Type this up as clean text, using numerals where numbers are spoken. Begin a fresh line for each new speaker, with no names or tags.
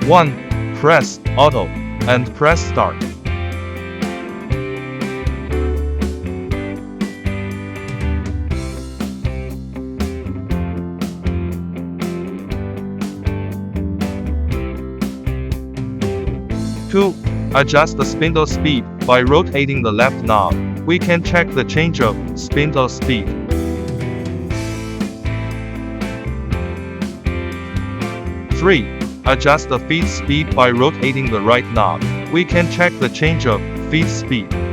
1. Press Auto and press Start. 2. Adjust the spindle speed by rotating the left knob. We can check the change of spindle speed. 3. Adjust the feed speed by rotating the right knob. We can check the change of feed speed.